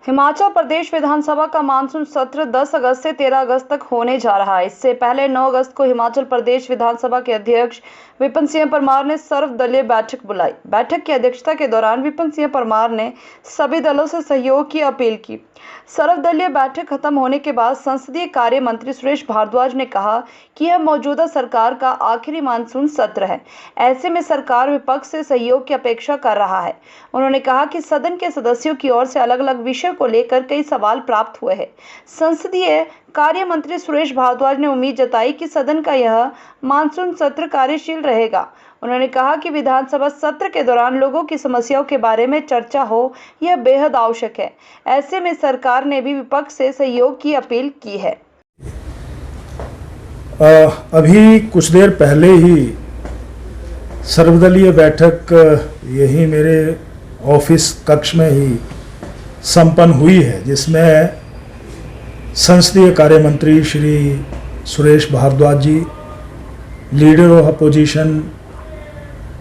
हिमाचल प्रदेश विधानसभा का मानसून सत्र 10 अगस्त से 13 अगस्त तक होने जा रहा है। इससे पहले 9 अगस्त को हिमाचल प्रदेश विधानसभा के अध्यक्ष विपिन सिंह परमार ने सर्वदलीय बैठक बुलाई। बैठक की अध्यक्षता के दौरान विपिन सिंह परमार ने सभी दलों से सहयोग की अपील की। सर्वदलीय बैठक खत्म होने के बाद संसदीय कार्य मंत्री सुरेश भारद्वाज ने कहा कि यह मौजूदा सरकार का आखिरी मानसून सत्र है। ऐसे में सरकार विपक्ष से सहयोग की अपेक्षा कर रहा है। उन्होंने कहा कि सदन के सदस्यों की ओर से अलग अलग विषय को लेकर कई सवाल प्राप्त हुए हैं। संसदीय कार्य मंत्री सुरेश भारद्वाज ने उम्मीद जताई कि सदन का यह मानसून सत्र कार्यशील रहेगा। उन्होंने कहा कि विधानसभा सत्र के दौरान लोगों की समस्याओं के बारे में चर्चा हो, यह बेहद आवश्यक है। ऐसे में सरकार ने भी विपक्ष से सहयोग की अपील की है। अभी कुछ देर पहले ही सर्वदलीय बैठक यही मेरे ऑफिस कक्ष में ही संपन्न हुई है, जिसमें संसदीय कार्य मंत्री श्री सुरेश भारद्वाज जी, लीडर ऑफ अपोजिशन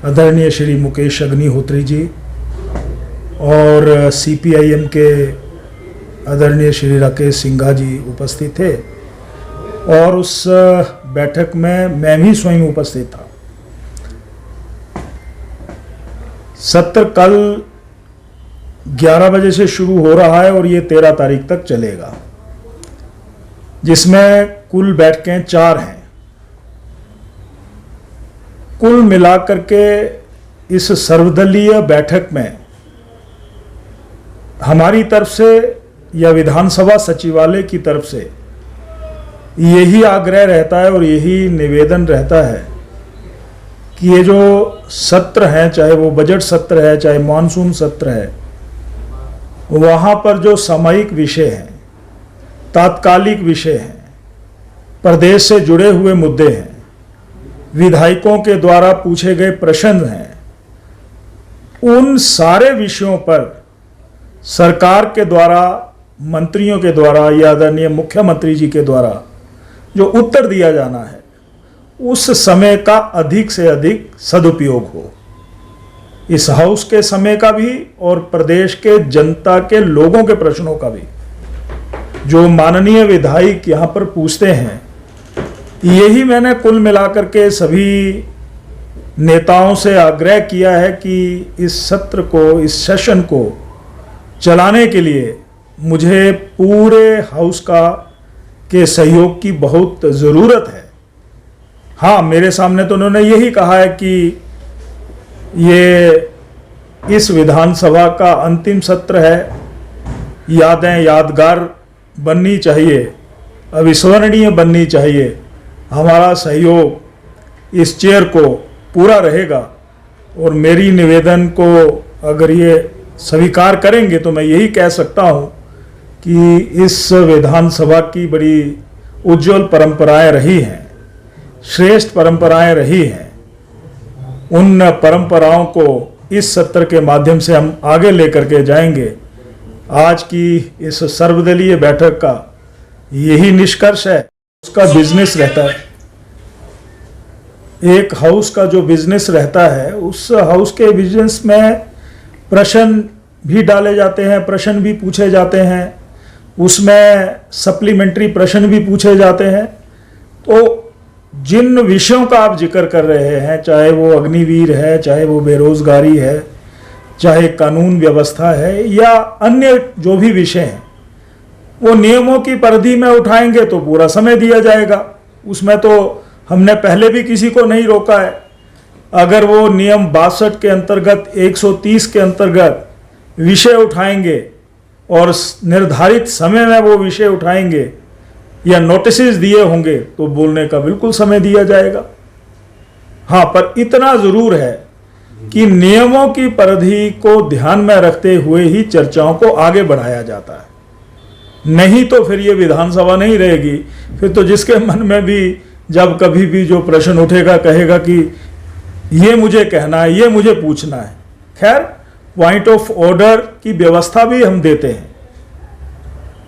आदरणीय श्री मुकेश अग्निहोत्री जी और CPIM के आदरणीय श्री राकेश सिंघा जी उपस्थित थे और उस बैठक में मैं भी स्वयं उपस्थित था। सत्र कल 11 बजे से शुरू हो रहा है और ये 13 तारीख तक चलेगा, जिसमें कुल बैठकें 4 हैं। कुल मिलाकर के इस सर्वदलीय बैठक में हमारी तरफ से या विधानसभा सचिवालय की तरफ से यही आग्रह रहता है और यही निवेदन रहता है कि ये जो सत्र हैं, चाहे वो बजट सत्र है, चाहे मानसून सत्र है, वहाँ पर जो सामयिक विषय हैं, तात्कालिक विषय हैं, प्रदेश से जुड़े हुए मुद्दे हैं, विधायकों के द्वारा पूछे गए प्रश्न हैं, उन सारे विषयों पर सरकार के द्वारा, मंत्रियों के द्वारा या आदरणीय मुख्यमंत्री जी के द्वारा जो उत्तर दिया जाना है, उस समय का अधिक से अधिक सदुपयोग हो। इस हाउस के समय का भी और प्रदेश के जनता के लोगों के प्रश्नों का भी। जो माननीय विधायक यहाँ पर पूछते हैं, यही मैंने कुल मिलाकर के सभी नेताओं से आग्रह किया है कि इस सत्र को, इस सेशन को चलाने के लिए मुझे पूरे हाउस के सहयोग की बहुत ज़रूरत है। हाँ, मेरे सामने तो उन्होंने यही कहा है कि ये इस विधानसभा का अंतिम सत्र है, यादें यादगार बननी चाहिए, अविस्मरणीय बननी चाहिए। हमारा सहयोग इस चेयर को पूरा रहेगा और मेरी निवेदन को अगर ये स्वीकार करेंगे तो मैं यही कह सकता हूँ कि इस विधानसभा की बड़ी उज्जवल परंपराएं रही हैं, श्रेष्ठ परंपराएं रही हैं। उन परंपराओं को इस सत्र के माध्यम से हम आगे लेकर के जाएंगे। आज की इस सर्वदलीय बैठक का यही निष्कर्ष है। उसका बिजनेस रहता है, एक हाउस का जो बिजनेस रहता है, उस हाउस के बिजनेस में प्रश्न भी डाले जाते हैं, प्रश्न भी पूछे जाते हैं, उसमें सप्लीमेंट्री प्रश्न भी पूछे जाते हैं। तो जिन विषयों का आप जिक्र कर रहे हैं, चाहे वो अग्निवीर है, चाहे वो बेरोजगारी है, चाहे कानून व्यवस्था है या अन्य जो भी विषय हैं, वो नियमों की परिधि में उठाएंगे तो पूरा समय दिया जाएगा। उसमें तो हमने पहले भी किसी को नहीं रोका है। अगर वो नियम 62 के अंतर्गत, 130 के अंतर्गत विषय उठाएंगे और निर्धारित समय में वो विषय उठाएंगे या नोटिसेस दिए होंगे तो बोलने का बिल्कुल समय दिया जाएगा। हाँ, पर इतना जरूर है कि नियमों की परिधि को ध्यान में रखते हुए ही चर्चाओं को आगे बढ़ाया जाता है। नहीं तो फिर ये विधानसभा नहीं रहेगी। फिर तो जिसके मन में भी जब कभी भी जो प्रश्न उठेगा, कहेगा कि ये मुझे कहना है, ये मुझे पूछना है। खैर, पॉइंट ऑफ ऑर्डर की व्यवस्था भी हम देते हैं,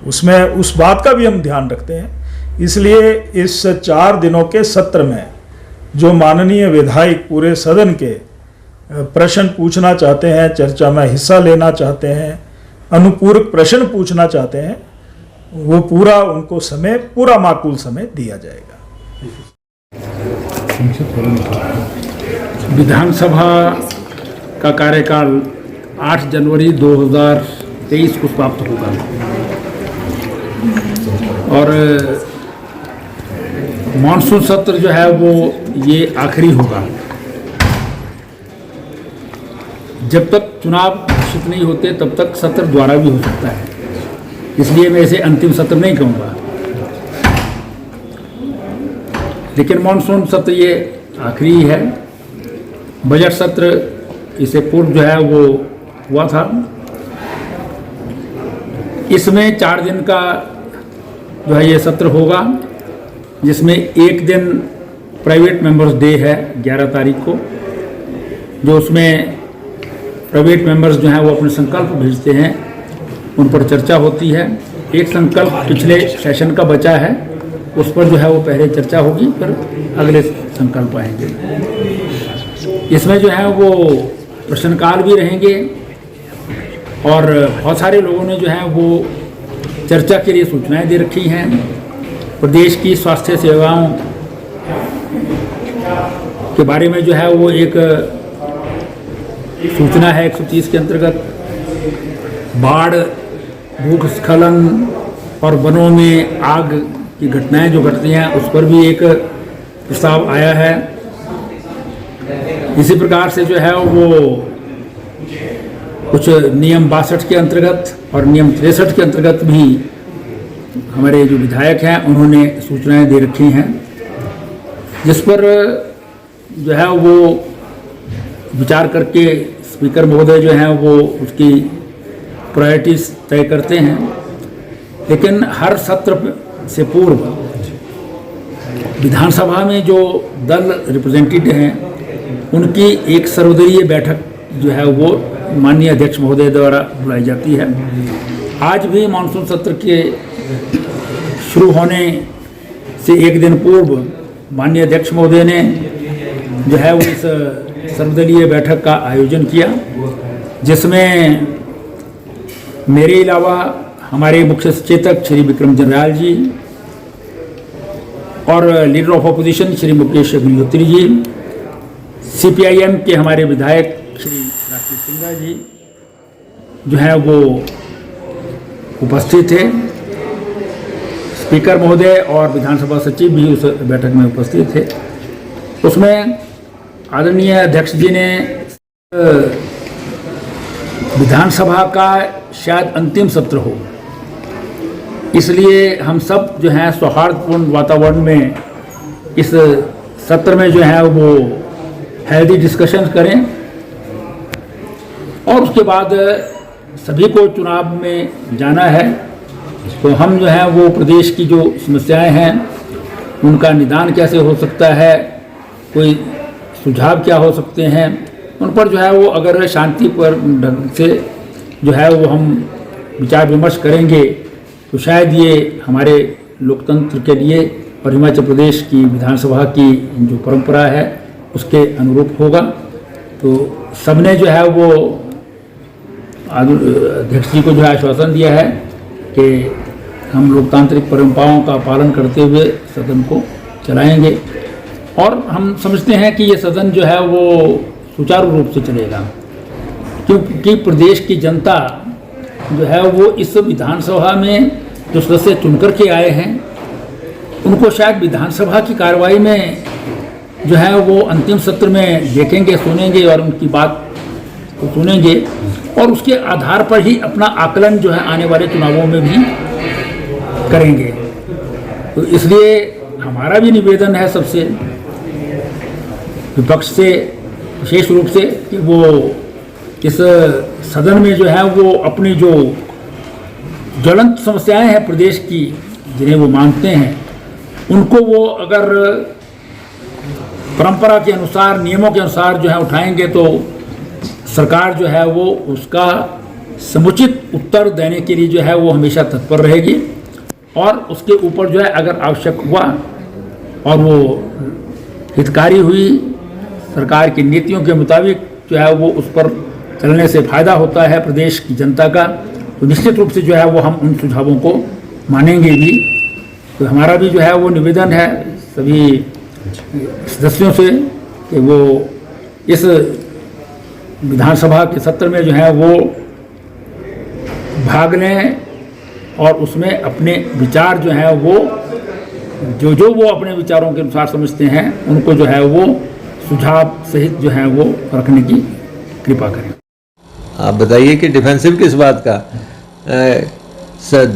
उसमें उस बात का भी हम ध्यान रखते हैं। इसलिए इस 4 दिनों के सत्र में जो माननीय विधायक पूरे सदन के प्रश्न पूछना चाहते हैं, चर्चा में हिस्सा लेना चाहते हैं, अनुपूरक प्रश्न पूछना चाहते हैं, वो पूरा उनको समय, पूरा माकूल समय दिया जाएगा। विधानसभा का कार्यकाल 8 जनवरी 2023 को समाप्त होगा और मानसून सत्र जो है वो ये आखिरी होगा। जब तक चुनाव घोषित नहीं होते तब तक सत्र द्वारा भी हो सकता है, इसलिए मैं इसे अंतिम सत्र नहीं कहूँगा। लेकिन मानसून सत्र ये आखिरी है। बजट सत्र इससे पूर्व जो है वो हुआ था। इसमें 4 दिन का जो है ये सत्र होगा, जिसमें एक दिन प्राइवेट मेंबर्स डे है 11 तारीख को, जो उसमें प्राइवेट मेंबर्स जो हैं वो अपने संकल्प भेजते हैं, उन पर चर्चा होती है। एक संकल्प पिछले सेशन का बचा है, उस पर जो है वो पहले चर्चा होगी, फिर अगले संकल्प आएंगे। इसमें जो है वो प्रश्नकाल भी रहेंगे और बहुत सारे लोगों ने जो है वो चर्चा के लिए सूचनाएं दे रखी हैं। प्रदेश की स्वास्थ्य सेवाओं के बारे में जो है वो एक सूचना है 130 के अंतर्गत। बाढ़, भूस्खलन और वनों में आग की घटनाएं जो घटती हैं उस पर भी एक प्रस्ताव आया है। इसी प्रकार से जो है वो कुछ नियम 62 के अंतर्गत और नियम 63 के अंतर्गत भी हमारे जो विधायक हैं उन्होंने सूचनाएं दे रखी हैं, जिस पर जो है वो विचार करके स्पीकर महोदय जो हैं वो उसकी प्रायोरिटीज तय करते हैं। लेकिन हर सत्र से पूर्व विधानसभा में जो दल रिप्रेजेंटेटिव हैं उनकी एक सर्वदलीय बैठक जो है वो माननीय अध्यक्ष महोदय द्वारा बुलाई जाती है। आज भी मानसून सत्र के शुरू होने से एक दिन पूर्व माननीय अध्यक्ष महोदय ने जो है वो इस सर्वदलीय बैठक का आयोजन किया, जिसमें मेरे अलावा हमारे मुख्य सचेतक श्री विक्रम जरयाल जी और leader of opposition Shri Mukesh Agnihotri ji, CPIM के हमारे विधायक श्री राकेश सिंघा जी जो है वो उपस्थित थे। स्पीकर महोदय और विधानसभा सचिव भी उस बैठक में उपस्थित थे। उसमें आदरणीय अध्यक्ष जी ने विधानसभा का शायद अंतिम सत्र हो, इसलिए हम सब जो है सौहार्दपूर्ण वातावरण में इस सत्र में जो है वो हेल्दी डिस्कशन करें और उसके बाद सभी को चुनाव में जाना है। तो हम जो है वो प्रदेश की जो समस्याएं हैं उनका निदान कैसे हो सकता है, कोई सुझाव क्या हो सकते हैं, उन पर जो है वो अगर शांति पर ढंग से जो है वो हम विचार विमर्श करेंगे तो शायद ये हमारे लोकतंत्र के लिए और हिमाचल प्रदेश की विधानसभा की जो परंपरा है उसके अनुरूप होगा। तो सबने जो है वो अध्यक्ष जी को जो है आश्वासन दिया है कि हम लोकतांत्रिक परंपराओं का पालन करते हुए सदन को चलाएंगे और हम समझते हैं कि ये सदन जो है वो सुचारू रूप से चलेगा, क्योंकि प्रदेश की जनता जो है वो इस विधानसभा में जो सदस्य चुनकर के आए हैं उनको शायद विधानसभा की कार्रवाई में जो है वो अंतिम सत्र में देखेंगे, सुनेंगे और उनकी बात को सुनेंगे और उसके आधार पर ही अपना आकलन जो है आने वाले चुनावों में भी करेंगे। तो इसलिए हमारा भी निवेदन है सबसे, विपक्ष से विशेष रूप से, कि वो इस सदन में जो है वो अपनी जो ज्वलंत समस्याएं हैं प्रदेश की जिन्हें वो मानते हैं उनको वो अगर परंपरा के अनुसार, नियमों के अनुसार जो है उठाएंगे तो सरकार जो है वो उसका समुचित उत्तर देने के लिए जो है वो हमेशा तत्पर रहेगी और उसके ऊपर जो है अगर आवश्यक हुआ और वो हितकारी हुई, सरकार की नीतियों के मुताबिक जो है वो उस पर चलने से फ़ायदा होता है प्रदेश की जनता का, तो निश्चित रूप से जो है वो हम उन सुझावों को मानेंगे भी। तो हमारा भी जो है वो निवेदन है सभी सदस्यों से कि वो इस विधानसभा के सत्र में जो है वो भाग लें और उसमें अपने विचार जो है वो जो वो अपने विचारों के अनुसार समझते हैं उनको जो है वो सुझाव सहित जो है वो रखने की कृपा करें। आप बताइए कि डिफेंसिव किस बात का?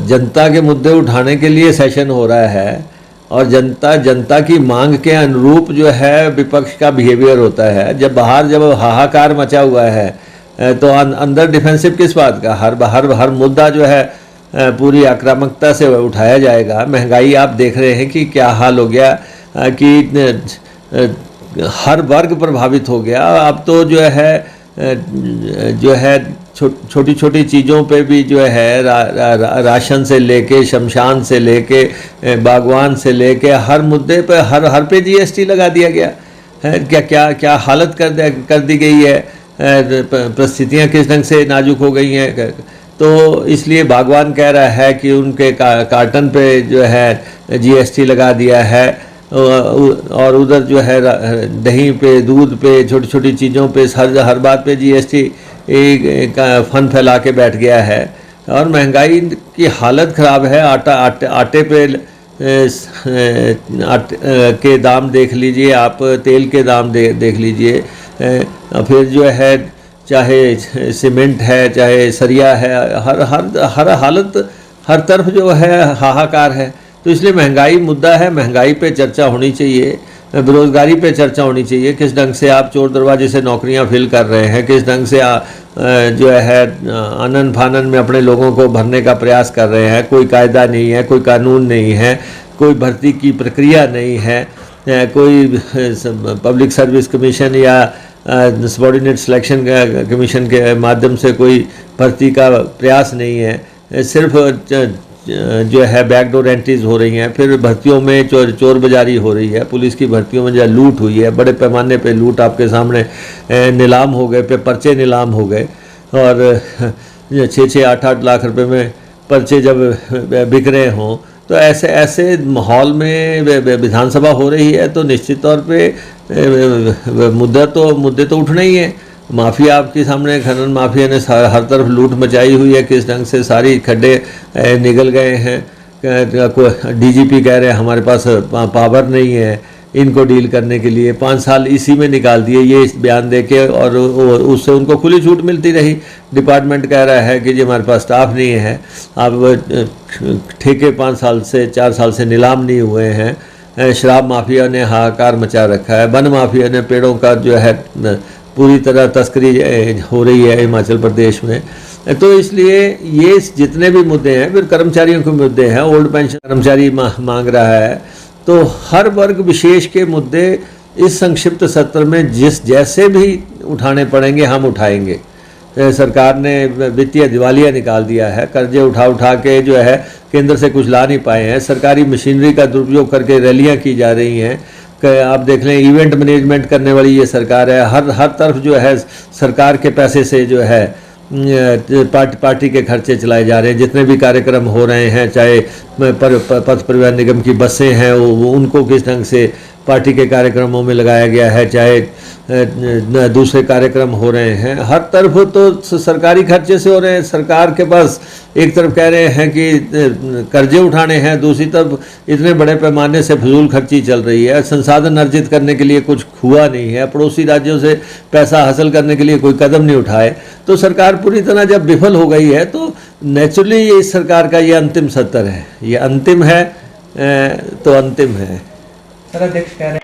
जनता के मुद्दे उठाने के लिए सेशन हो रहा है और जनता की मांग के अनुरूप जो है विपक्ष का बिहेवियर होता है। जब बाहर जब हाहाकार मचा हुआ है तो अंदर डिफेंसिव किस बात का? हर मुद्दा जो है पूरी आक्रामकता से उठाया जाएगा। महंगाई आप देख रहे हैं कि क्या हाल हो गया कि हर वर्ग प्रभावित हो गया। अब तो जो है छोटी छोटी चीज़ों पे भी जो है राशन से लेके शमशान से लेके बागवान से लेके हर मुद्दे पे हर पे जीएसटी लगा दिया गया है। क्या हालत कर दी गई है। परिस्थितियाँ किस ढंग से नाजुक हो गई हैं। तो इसलिए बागवान कह रहा है कि उनके कार्टन पे जो है जीएसटी लगा दिया है और उधर जो है दही पे दूध पे छोटी छोटी चीज़ों पे हर बात पे जीएसटी का फन फैला के बैठ गया है। और महंगाई की हालत ख़राब है। आटे पे के दाम देख लीजिए आप, तेल के दाम देख लीजिए, फिर जो है चाहे सीमेंट है चाहे सरिया है, हर हालत हर तरफ जो है हाहाकार है। तो इसलिए महंगाई मुद्दा है। महंगाई पे चर्चा होनी चाहिए, बेरोज़गारी पे चर्चा होनी चाहिए। किस ढंग से आप चोर दरवाजे से नौकरियां फिल कर रहे हैं, किस ढंग से जो है आनन फानन में अपने लोगों को भरने का प्रयास कर रहे हैं। कोई कायदा नहीं है, कोई कानून नहीं है, कोई भर्ती की प्रक्रिया नहीं है, कोई पब्लिक सर्विस कमीशन या सबॉर्डिनेट सिलेक्शन कमीशन के माध्यम से कोई भर्ती का प्रयास नहीं है। सिर्फ जो है बैकडोर एंट्रीज हो रही हैं। फिर भर्तियों में चोर बाजारी हो रही है। पुलिस की भर्तियों में जो लूट हुई है, बड़े पैमाने पे लूट आपके सामने नीलाम हो गए, पर्चे नीलाम हो गए और 6-8 लाख रुपए में पर्चे जब बिक रहे हों तो ऐसे माहौल में विधानसभा हो रही है तो निश्चित तौर पे मुद्दे तो उठने ही हैं। माफिया आपके सामने, खनन माफिया ने हर तरफ लूट मचाई हुई है। किस ढंग से सारी खड्डे निकल गए हैं। डीजीपी कह रहे हैं हमारे पास पावर नहीं है इनको डील करने के लिए। 5 साल इसी में निकाल दिए ये बयान देके और उससे उनको खुली छूट मिलती रही। डिपार्टमेंट कह रहा है कि जी हमारे पास स्टाफ नहीं है। अब ठेके 5 साल से 4 साल से नीलाम नहीं हुए हैं। शराब माफिया ने हाहाकार मचा रखा है। वन माफिया ने पेड़ों का जो है पूरी तरह तस्करी हो रही है हिमाचल प्रदेश में। तो इसलिए ये जितने भी मुद्दे हैं, फिर कर्मचारियों के मुद्दे हैं, ओल्ड पेंशन कर्मचारी मांग रहा है। तो हर वर्ग विशेष के मुद्दे इस संक्षिप्त सत्र में जैसे भी उठाने पड़ेंगे हम उठाएंगे। सरकार ने वित्तीय दिवालिया निकाल दिया है। कर्जे उठा के जो है केंद्र से कुछ ला नहीं पाए हैं। सरकारी मशीनरी का दुरुपयोग करके रैलियां की जा रही हैं। आप देख लें इवेंट मैनेजमेंट करने वाली ये सरकार है। हर तरफ जो है सरकार के पैसे से जो है पार्टी के खर्चे चलाए जा रहे हैं। जितने भी कार्यक्रम हो रहे हैं, चाहे पथ परिवहन निगम की बसें हैं वो उनको किस ढंग से पार्टी के कार्यक्रमों में लगाया गया है, चाहे दूसरे कार्यक्रम हो रहे हैं, हर तरफ तो सरकारी खर्चे से हो रहे हैं। सरकार के पास एक तरफ कह रहे हैं कि कर्जे उठाने हैं, दूसरी तरफ इतने बड़े पैमाने से फजूल खर्ची चल रही है। संसाधन अर्जित करने के लिए कुछ हुआ नहीं है। पड़ोसी राज्यों से पैसा हासिल करने के लिए कोई कदम नहीं उठाए। तो सरकार पूरी तरह जब विफल हो गई है तो नेचुरली ये इस सरकार का ये अंतिम सत्र है। ये अंतिम है तो अंतिम है। सर, अध्यक्ष कह रहे